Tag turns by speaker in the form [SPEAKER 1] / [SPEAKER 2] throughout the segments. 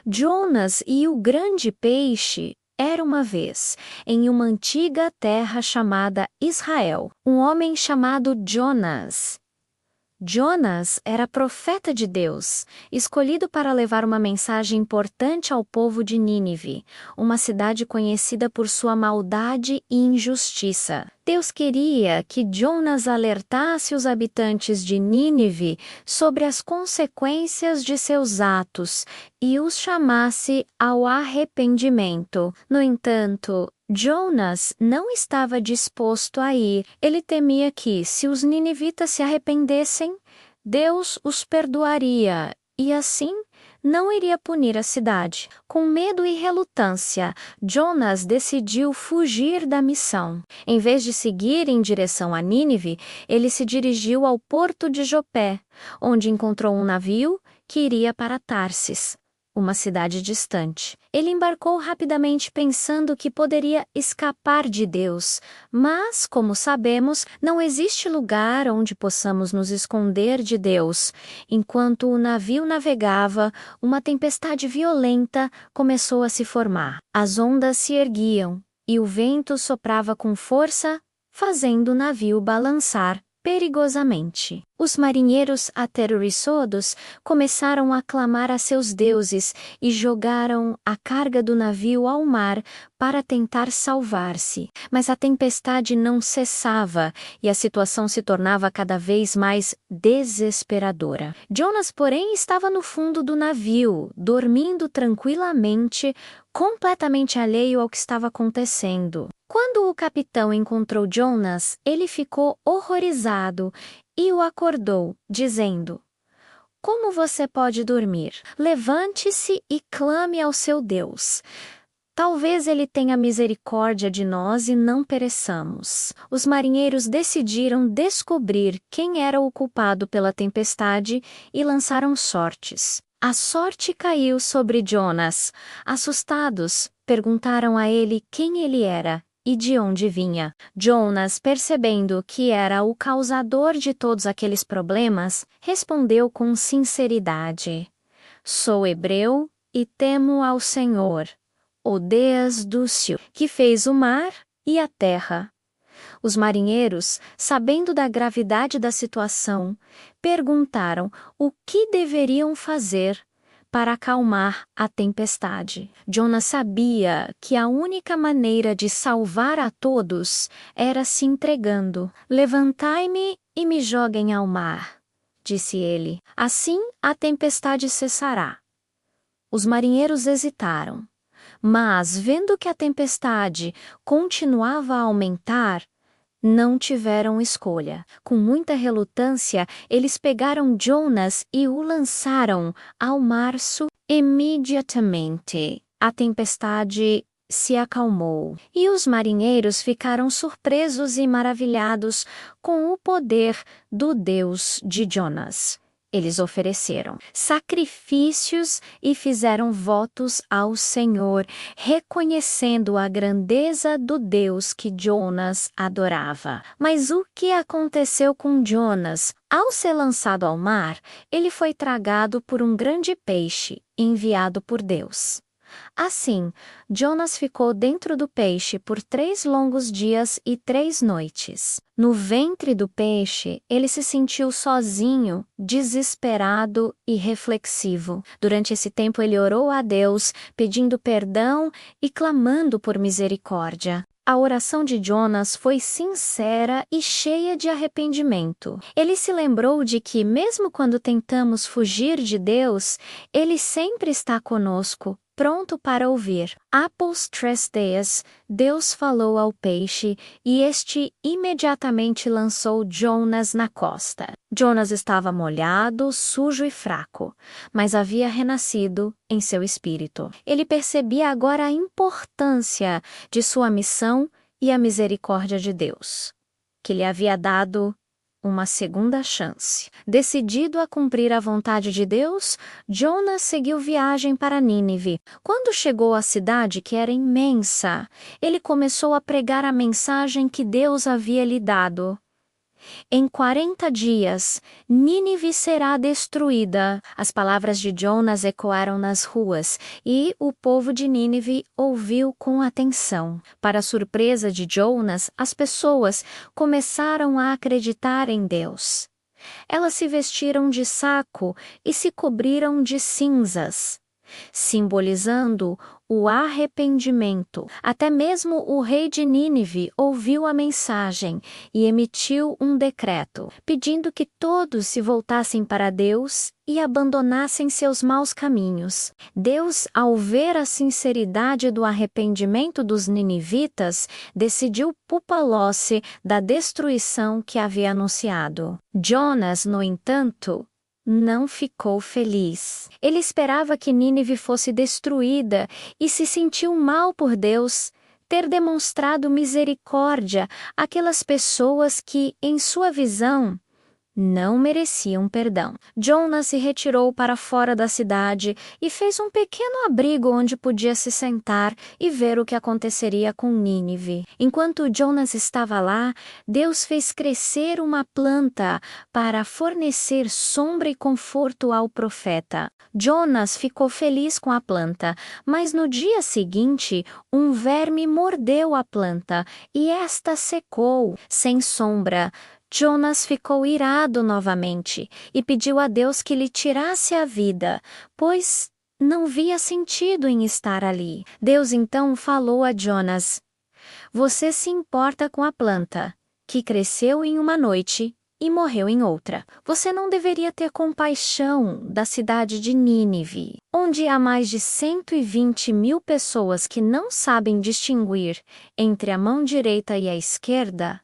[SPEAKER 1] Jonas e o grande peixe. Era uma vez, em uma antiga terra chamada Israel, um homem chamado Jonas. Jonas era profeta de Deus, escolhido para levar uma mensagem importante ao povo de Nínive, uma cidade conhecida por sua maldade e injustiça. Deus queria que Jonas alertasse os habitantes de Nínive sobre as consequências de seus atos e os chamasse ao arrependimento. No entanto, Jonas não estava disposto a ir. Ele temia que, se os ninivitas se arrependessem, Deus os perdoaria e, assim, não iria punir a cidade. Com medo e relutância, Jonas decidiu fugir da missão. Em vez de seguir em direção a Nínive, ele se dirigiu ao porto de Jopé, onde encontrou um navio que iria para Tarsis, uma cidade distante. Ele embarcou rapidamente pensando que poderia escapar de Deus, mas, como sabemos, não existe lugar onde possamos nos esconder de Deus. Enquanto o navio navegava, uma tempestade violenta começou a se formar. As ondas se erguiam e o vento soprava com força, fazendo o navio balançar perigosamente. Os marinheiros aterroriçados começaram a clamar a seus deuses e jogaram a carga do navio ao mar para tentar salvar-se. Mas a tempestade não cessava e a situação se tornava cada vez mais desesperadora. Jonas, porém, estava no fundo do navio, dormindo tranquilamente, completamente alheio ao que estava acontecendo. Quando o capitão encontrou Jonas, ele ficou horrorizado e o acordou, dizendo: "Como você pode dormir? Levante-se e clame ao seu Deus. Talvez ele tenha misericórdia de nós e não pereçamos." Os marinheiros decidiram descobrir quem era o culpado pela tempestade e lançaram sortes. A sorte caiu sobre Jonas. Assustados, perguntaram a ele quem ele era e de onde vinha. Jonas, percebendo que era o causador de todos aqueles problemas, respondeu com sinceridade: "Sou hebreu e temo ao Senhor, o Deus do céu, que fez o mar e a terra." Os marinheiros, sabendo da gravidade da situação, perguntaram o que deveriam fazer para acalmar a tempestade. Jonas sabia que a única maneira de salvar a todos era se entregando. "Levantai-me e me joguem ao mar", disse ele. "Assim a tempestade cessará." Os marinheiros hesitaram, mas, vendo que a tempestade continuava a aumentar, não tiveram escolha. Com muita relutância, eles pegaram Jonas e o lançaram ao mar. Imediatamente, a tempestade se acalmou, e os marinheiros ficaram surpresos e maravilhados com o poder do Deus de Jonas. Eles ofereceram sacrifícios e fizeram votos ao Senhor, reconhecendo a grandeza do Deus que Jonas adorava. Mas o que aconteceu com Jonas? Ao ser lançado ao mar, ele foi tragado por um grande peixe, enviado por Deus. Assim, Jonas ficou dentro do peixe por 3 longos dias e 3 noites. No ventre do peixe, ele se sentiu sozinho, desesperado e reflexivo. Durante esse tempo, ele orou a Deus, pedindo perdão e clamando por misericórdia. A oração de Jonas foi sincera e cheia de arrependimento. Ele se lembrou de que, mesmo quando tentamos fugir de Deus, Ele sempre está conosco, pronto para ouvir. Após 3 dias, Deus falou ao peixe e este imediatamente lançou Jonas na costa. Jonas estava molhado, sujo e fraco, mas havia renascido em seu espírito. Ele percebia agora a importância de sua missão e a misericórdia de Deus, que lhe havia dado uma segunda chance. Decidido a cumprir a vontade de Deus, Jonas seguiu viagem para Nínive. Quando chegou à cidade, que era imensa, ele começou a pregar a mensagem que Deus havia lhe dado. Em 40 dias, Nínive será destruída. As palavras de Jonas ecoaram nas ruas, e o povo de Nínive ouviu com atenção. Para a surpresa de Jonas, as pessoas começaram a acreditar em Deus. Elas se vestiram de saco e se cobriram de cinzas, simbolizando o arrependimento. Até mesmo o rei de Nínive ouviu a mensagem e emitiu um decreto, pedindo que todos se voltassem para Deus e abandonassem seus maus caminhos. Deus, ao ver a sinceridade do arrependimento dos ninivitas, decidiu poupá-los da destruição que havia anunciado. Jonas, no entanto, não ficou feliz. Ele esperava que Nínive fosse destruída e se sentiu mal por Deus ter demonstrado misericórdia àquelas pessoas que, em sua visão, não mereciam perdão. Jonas se retirou para fora da cidade e fez um pequeno abrigo onde podia se sentar e ver o que aconteceria com Nínive. Enquanto Jonas estava lá, Deus fez crescer uma planta para fornecer sombra e conforto ao profeta. Jonas ficou feliz com a planta, mas no dia seguinte, um verme mordeu a planta e esta secou, sem sombra. Jonas ficou irado novamente e pediu a Deus que lhe tirasse a vida, pois não via sentido em estar ali. Deus então falou a Jonas: "Você se importa com a planta, que cresceu em uma noite e morreu em outra. Você não deveria ter compaixão da cidade de Nínive, onde há mais de 120.000 pessoas que não sabem distinguir entre a mão direita e a esquerda?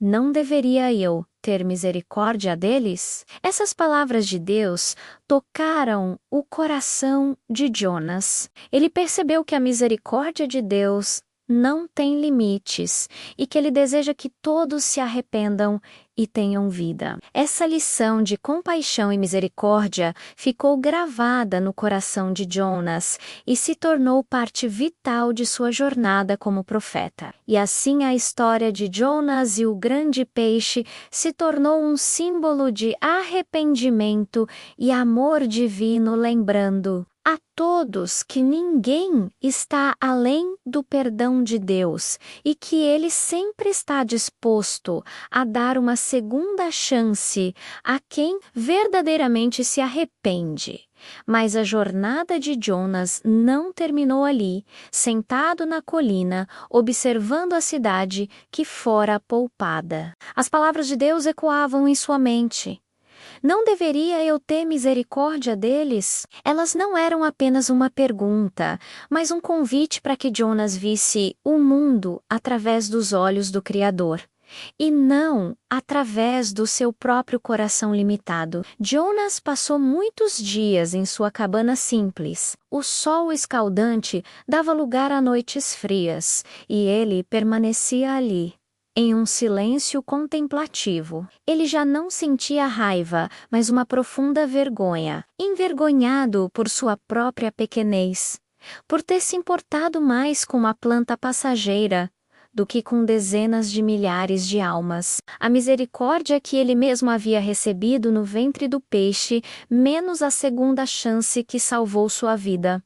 [SPEAKER 1] Não deveria eu ter misericórdia deles?" Essas palavras de Deus tocaram o coração de Jonas. Ele percebeu que a misericórdia de Deus não tem limites e que ele deseja que todos se arrependam e tenham vida. Essa lição de compaixão e misericórdia ficou gravada no coração de Jonas e se tornou parte vital de sua jornada como profeta. E assim a história de Jonas e o grande peixe se tornou um símbolo de arrependimento e amor divino, lembrando a todos que ninguém está além do perdão de Deus e que Ele sempre está disposto a dar uma segunda chance a quem verdadeiramente se arrepende. Mas a jornada de Jonas não terminou ali, sentado na colina, observando a cidade que fora poupada. As palavras de Deus ecoavam em sua mente. Não deveria eu ter misericórdia deles? Elas não eram apenas uma pergunta, mas um convite para que Jonas visse o mundo através dos olhos do Criador, e não através do seu próprio coração limitado. Jonas passou muitos dias em sua cabana simples. O sol escaldante dava lugar a noites frias, e ele permanecia ali, em um silêncio contemplativo. Ele já não sentia raiva, mas uma profunda vergonha, envergonhado por sua própria pequenez, por ter se importado mais com uma planta passageira do que com dezenas de milhares de almas. A misericórdia que ele mesmo havia recebido no ventre do peixe, menos a segunda chance que salvou sua vida.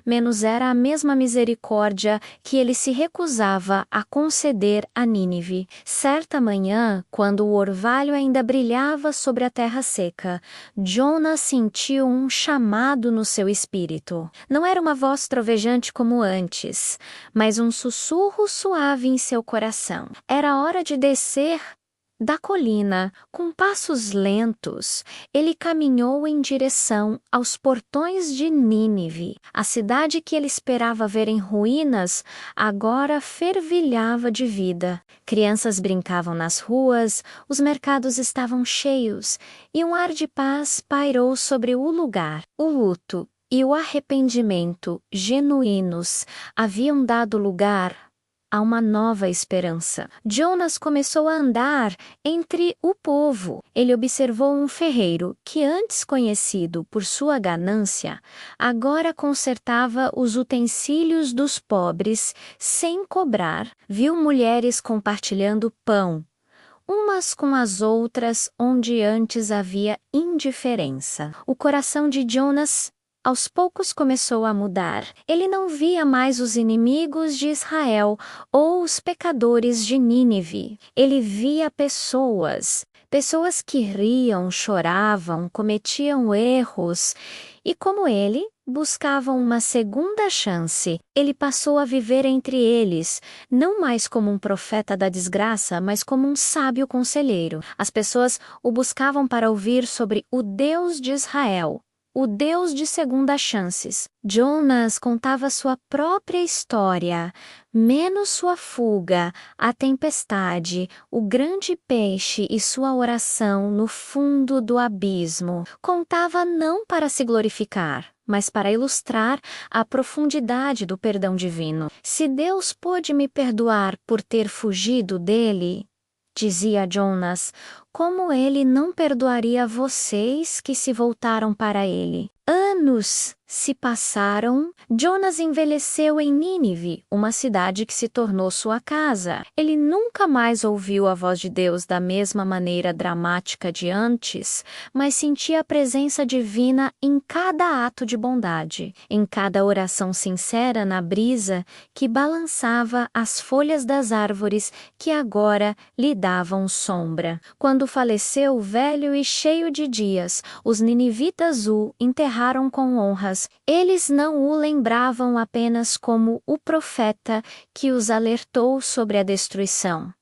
[SPEAKER 1] Menos era a mesma misericórdia que ele se recusava a conceder a Nínive. Certa manhã, quando o orvalho ainda brilhava sobre a terra seca, Jonas sentiu um chamado no seu espírito. Não era uma voz trovejante como antes, mas um sussurro suave em seu coração. Era hora de descer da colina. Com passos lentos, ele caminhou em direção aos portões de Nínive. A cidade que ele esperava ver em ruínas agora fervilhava de vida. Crianças brincavam nas ruas, os mercados estavam cheios e um ar de paz pairou sobre o lugar. O luto e o arrependimento genuínos haviam dado lugar a uma nova esperança. Jonas começou a andar entre o povo. Ele observou um ferreiro que, antes conhecido por sua ganância, agora consertava os utensílios dos pobres sem cobrar. Viu mulheres compartilhando pão, umas com as outras onde antes havia indiferença. O coração de Jonas aos poucos começou a mudar. Ele não via mais os inimigos de Israel ou os pecadores de Nínive. Ele via pessoas que riam, choravam, cometiam erros e, como ele, buscavam uma segunda chance. Ele passou a viver entre eles, não mais como um profeta da desgraça, mas como um sábio conselheiro. As pessoas o buscavam para ouvir sobre o Deus de Israel, o Deus de segunda chances. Jonas contava sua própria história, menos sua fuga, a tempestade, o grande peixe e sua oração no fundo do abismo. Contava não para se glorificar, mas para ilustrar a profundidade do perdão divino. Se Deus pôde me perdoar por ter fugido dele, dizia Jonas, como ele não perdoaria vocês que se voltaram para ele? Anos se passaram. Jonas envelheceu em Nínive, uma cidade que se tornou sua casa. Ele nunca mais ouviu a voz de Deus da mesma maneira dramática de antes, mas sentia a presença divina em cada ato de bondade, em cada oração sincera na brisa que balançava as folhas das árvores que agora lhe davam sombra. Quando faleceu velho e cheio de dias, os ninivitas o enterraram com honras. Eles não o lembravam apenas como o profeta que os alertou sobre a destruição,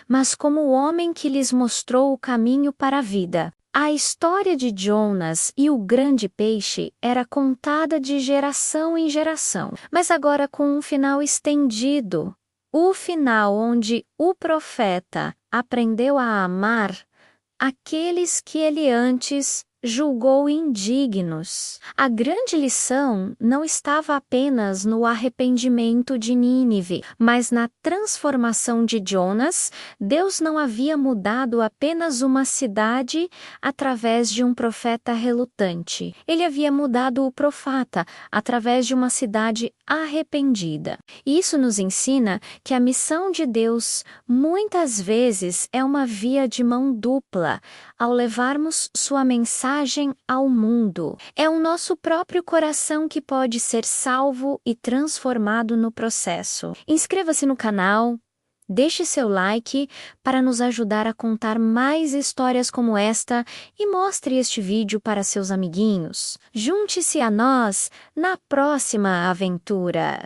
[SPEAKER 1] mas como o homem que lhes mostrou o caminho para a vida. A história de Jonas e o grande peixe era contada de geração em geração, mas agora com um final estendido. O final onde o profeta aprendeu a amar aqueles que ele antes julgou indignos. A grande lição não estava apenas no arrependimento de Nínive, mas na transformação de Jonas. Deus não havia mudado apenas uma cidade através de um profeta relutante. Ele havia mudado o profeta através de uma cidade arrependida. Isso nos ensina que a missão de Deus muitas vezes é uma via de mão dupla. Ao levarmos sua mensagem ao mundo, é o nosso próprio coração que pode ser salvo e transformado no processo. Inscreva-se no canal, deixe seu like para nos ajudar a contar mais histórias como esta e mostre este vídeo para seus amiguinhos. Junte-se a nós na próxima aventura!